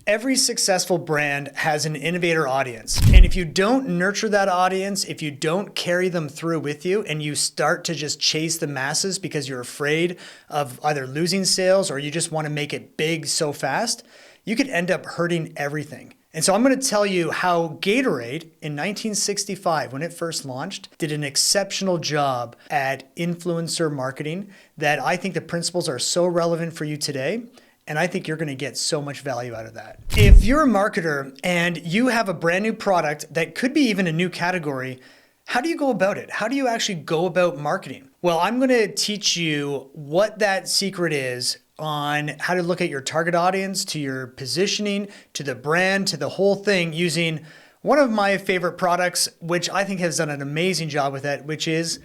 Every successful brand has an innovator audience. And if you don't nurture that audience, if you don't carry them through with you and you start to just chase the masses because you're afraid of either losing sales or you just want to make it big so fast, you could end up hurting everything. And so I'm going to tell you how Gatorade in 1965, when it first launched, did an exceptional job at influencer marketing that I think the principles are so relevant for you today. And I think you're going to get so much value out of that. If you're a marketer and you have a brand new product that could be even a new category, how do you go about it? How do you actually go about marketing? Well, I'm going to teach you what that secret is on how to look at your target audience, to your positioning, to the brand, to the whole thing using one of my favorite products, which I think has done an amazing job with it, which is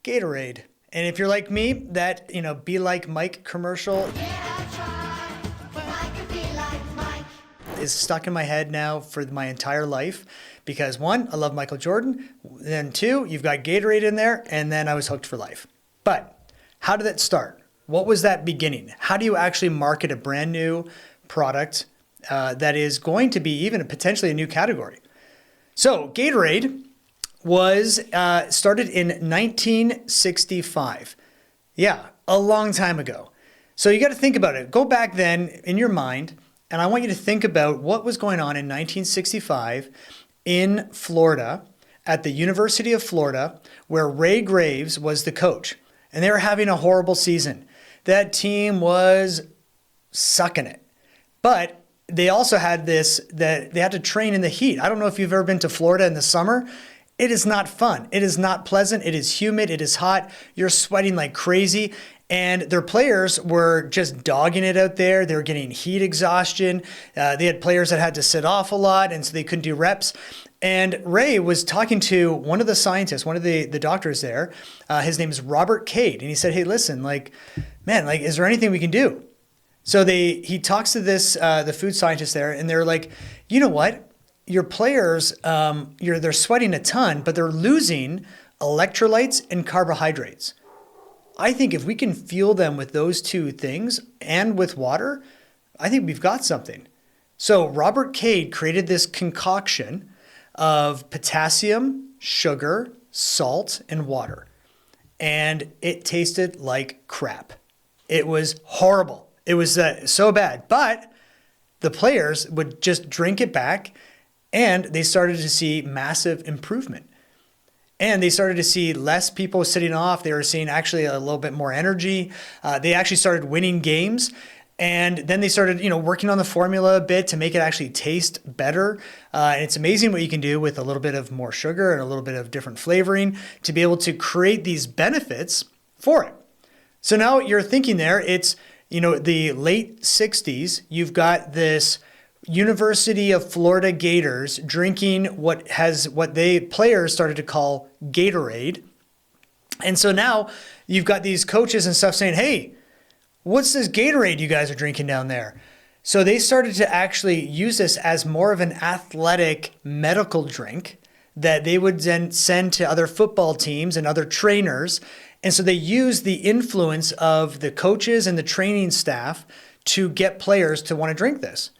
Gatorade. And if you're like me, that, Be Like Mike commercial is stuck in my head now for my entire life because one, I love Michael Jordan. Then two, you've got Gatorade in there, and then I was hooked for life. But how did that start? What was that beginning? How do you actually market a brand new product that is going to be even potentially a new category? So Gatorade was started in 1965. Yeah, a long time ago. So you got to think about it. Go back then in your mind, and I want you to think about what was going on in 1965 in Florida at the University of Florida, where Ray Graves was the coach. And they were having a horrible season. That team was sucking it. But they also had that they had to train in the heat. I don't know if you've ever been to Florida in the summer. It is not fun. It is not pleasant. It is humid. It is hot. You're sweating like crazy. And their players were just dogging it out there. They were getting heat exhaustion. They had players that had to sit off a lot, and so they couldn't do reps. And Ray was talking to one of the scientists, one of the doctors there. His name is Robert Cade. And he said, hey, listen, is there anything we can do? So he talks to the food scientist there, and they're like, you know what? Your players, they're sweating a ton, but they're losing electrolytes and carbohydrates. I think if we can fuel them with those two things and with water, I think we've got something. So Robert Cade created this concoction of potassium, sugar, salt, and water. And it tasted like crap. It was horrible. It was so bad. But the players would just drink it back, and they started to see massive improvement. And they started to see less people sitting off. They were seeing actually a little bit more energy. They actually started winning games. And then they started, working on the formula a bit to make it actually taste better. And it's amazing what you can do with a little bit of more sugar and a little bit of different flavoring to be able to create these benefits for it. So now you're thinking there, it's, the late 60s, you've got this University of Florida Gators drinking what players started to call Gatorade. And so now you've got these coaches and stuff saying, hey, what's this Gatorade you guys are drinking down there? So they started to actually use this as more of an athletic medical drink that they would then send to other football teams and other trainers. And so they used the influence of the coaches and the training staff to get players to want to drink this.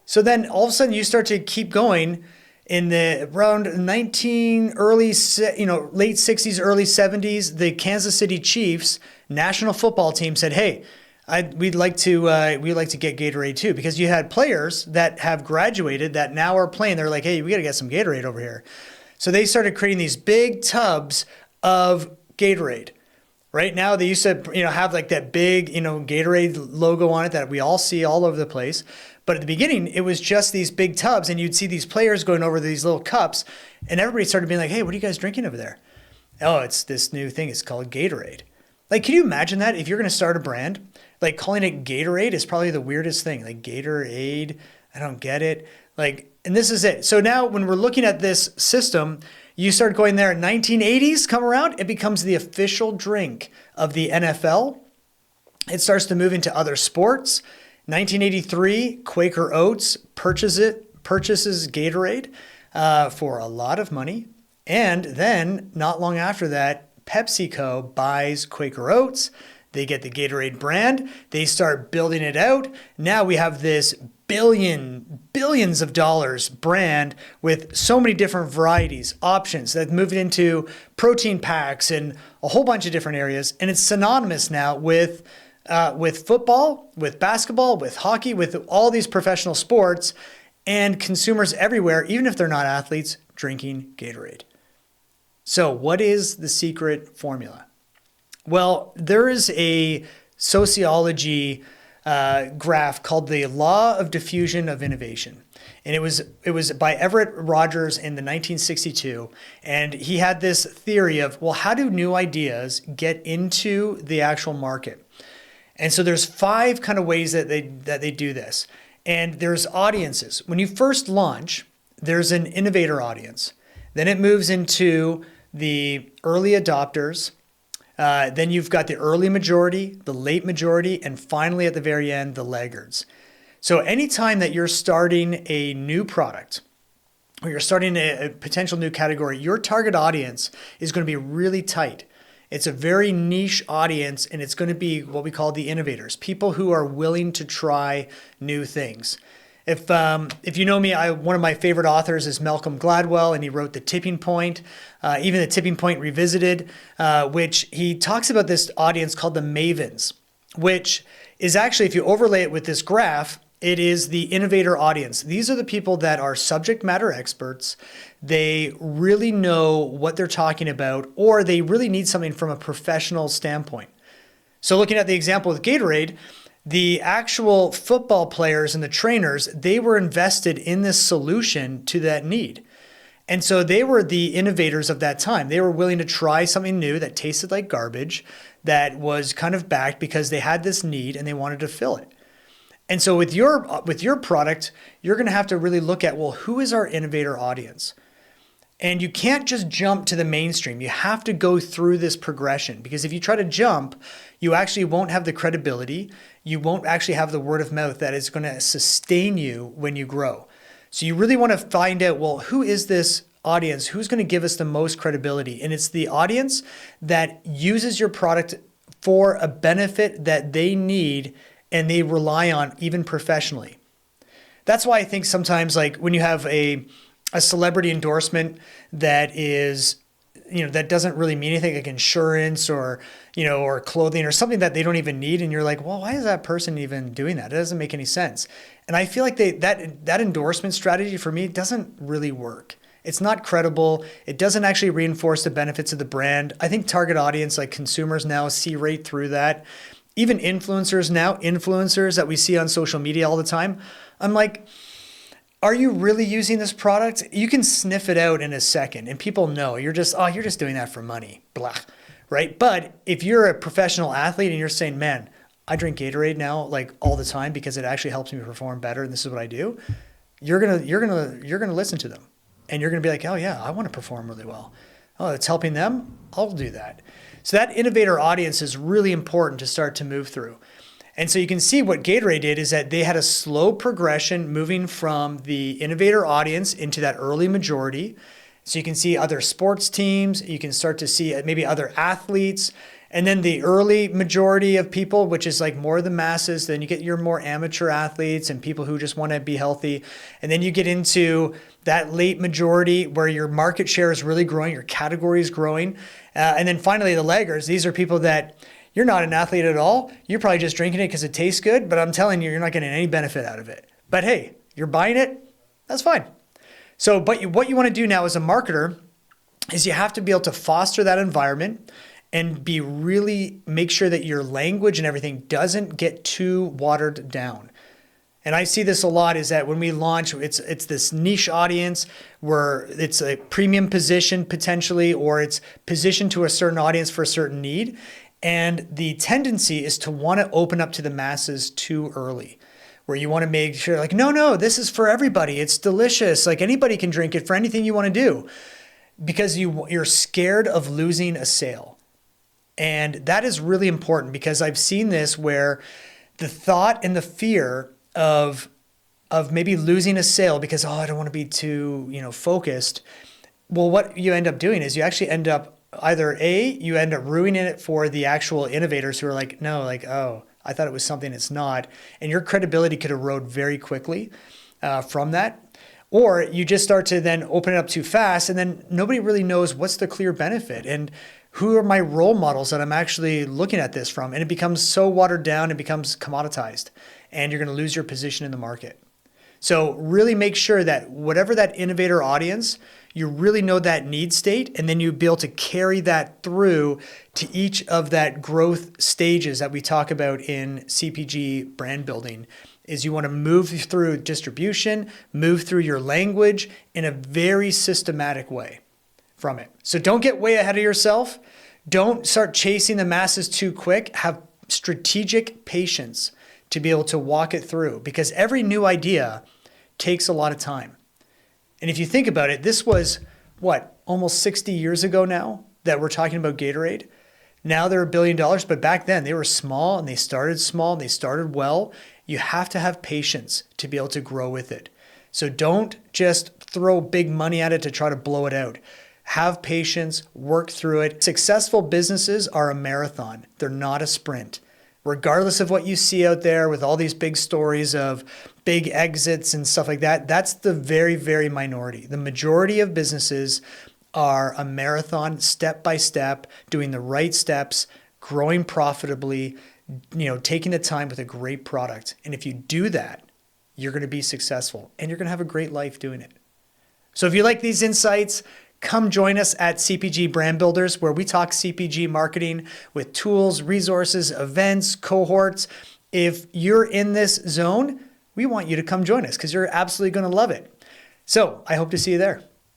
So then all of a sudden you start to keep going in the around late 60s, early 70s, the Kansas City Chiefs national football team said, hey, we'd like to get Gatorade too, because you had players that have graduated that now are playing. They're like, hey, we got to get some Gatorade over here. So they started creating these big tubs of Gatorade. Right now, they used to, have like that big, Gatorade logo on it that we all see all over the place. But at the beginning, it was just these big tubs, and you'd see these players going over these little cups, and everybody started being like, hey, what are you guys drinking over there? Oh, it's this new thing. It's called Gatorade. Like, can you imagine that? If you're going to start a brand, like calling it Gatorade is probably the weirdest thing. Like Gatorade, I don't get it. And this is it. So now when we're looking at this system, you start going there in 1980s, come around, it becomes the official drink of the NFL. It starts to move into other sports. 1983, Quaker Oats purchases Gatorade for a lot of money. And then not long after that, PepsiCo buys Quaker Oats. They get the Gatorade brand. They start building it out. Now we have this billions of dollars brand with so many different varieties, options that moved into protein packs and a whole bunch of different areas. And it's synonymous now with football, with basketball, with hockey, with all these professional sports, and consumers everywhere, even if they're not athletes, drinking Gatorade. So what is the secret formula? Well, there is a sociology graph called the Law of Diffusion of Innovation. And it was by Everett Rogers in the 1962. And he had this theory of, well, how do new ideas get into the actual market? And so there's 5 kind of ways that they do this. And there's audiences. When you first launch, there's an innovator audience. Then it moves into the early adopters. Then you've got the early majority, the late majority, and finally at the very end, the laggards. So anytime that you're starting a new product or you're starting a potential new category, your target audience is going to be really tight. It's a very niche audience, and it's going to be what we call the innovators, people who are willing to try new things. If you know me, one of my favorite authors is Malcolm Gladwell, and he wrote The Tipping Point, even The Tipping Point Revisited, which he talks about this audience called the mavens, which is actually, if you overlay it with this graph, it is the innovator audience. These are the people that are subject matter experts. They really know what they're talking about, or they really need something from a professional standpoint. So looking at the example with Gatorade, the actual football players and the trainers, they were invested in this solution to that need. And so they were the innovators of that time. They were willing to try something new that tasted like garbage, that was kind of backed because they had this need and they wanted to fill it. And so with your product, you're going to have to really look at, well, who is our innovator audience? And you can't just jump to the mainstream. You have to go through this progression, because if you try to jump, you actually won't have the credibility. You won't actually have the word of mouth that is going to sustain you when you grow. So you really want to find out, well, who is this audience? Who's going to give us the most credibility? And it's the audience that uses your product for a benefit that they need and they rely on even professionally. That's why I think sometimes, like when you have a celebrity endorsement that is, that doesn't really mean anything, like insurance or clothing or something that they don't even need. And you're like, well, why is that person even doing that? It doesn't make any sense. And I feel like that endorsement strategy for me doesn't really work. It's not credible. It doesn't actually reinforce the benefits of the brand. I think target audience, like consumers now, see right through that. Even influencers that we see on social media all the time. I'm like, are you really using this product? You can sniff it out in a second and people know you're just doing that for money, blah, right? But if you're a professional athlete and you're saying, man, I drink Gatorade now like all the time because it actually helps me perform better and this is what I do, you're gonna listen to them and you're gonna be like, oh yeah, I want to perform really well. Oh, it's helping them, I'll do that. So that innovator audience is really important to start to move through. And so you can see what Gatorade did is that they had a slow progression moving from the innovator audience into that early majority. So you can see other sports teams, you can start to see maybe other athletes, and then the early majority of people, which is like more the masses. Then you get your more amateur athletes and people who just want to be healthy. And then you get into that late majority where your market share is really growing, your category is growing. And then finally the laggards, these are people that you're not an athlete at all. You're probably just drinking it because it tastes good, but I'm telling you, you're not getting any benefit out of it. But hey, you're buying it, that's fine. So, but what you want to do now as a marketer is you have to be able to foster that environment and make sure that your language and everything doesn't get too watered down. And I see this a lot is that when we launch, it's this niche audience where it's a premium position potentially, or it's positioned to a certain audience for a certain need. And the tendency is to want to open up to the masses too early, where you want to make sure like, no, this is for everybody. It's delicious. Like anybody can drink it for anything you want to do, because you're scared of losing a sale. And that is really important, because I've seen this where the thought and the fear of maybe losing a sale because, I don't want to be too, focused. Well, what you end up doing is you actually end up you end up ruining it for the actual innovators who are like, no, like, oh, I thought it was something it's not. And your credibility could erode very quickly. from that. Or you just start to then open it up too fast, and then nobody really knows what's the clear benefit and who are my role models that I'm actually looking at this from. And it becomes so watered down, it becomes commoditized, and you're going to lose your position in the market. So really make sure that whatever that innovator audience, you really know that need state, and then you be able to carry that through to each of that growth stages that we talk about in CPG brand building. Is you want to move through distribution, move through your language in a very systematic way from it. So don't get way ahead of yourself. Don't start chasing the masses too quick. Have strategic patience to be able to walk it through, because every new idea takes a lot of time. And if you think about it, this was almost 60 years ago now that we're talking about Gatorade. Now they're $1 billion, but back then they were small and they started well. You have to have patience to be able to grow with it. So don't just throw big money at it to try to blow it out. Have patience, work through it. Successful businesses are a marathon. They're not a sprint. Regardless of what you see out there with all these big stories of big exits and stuff like that, that's the very, very minority. The majority of businesses are a marathon, step by step, doing the right steps, growing profitably, taking the time with a great product. And if you do that, you're going to be successful and you're going to have a great life doing it. So if you like these insights, come join us at CPG Brand Builders, where we talk CPG marketing with tools, resources, events, cohorts. If you're in this zone, we want you to come join us because you're absolutely going to love it. So I hope to see you there.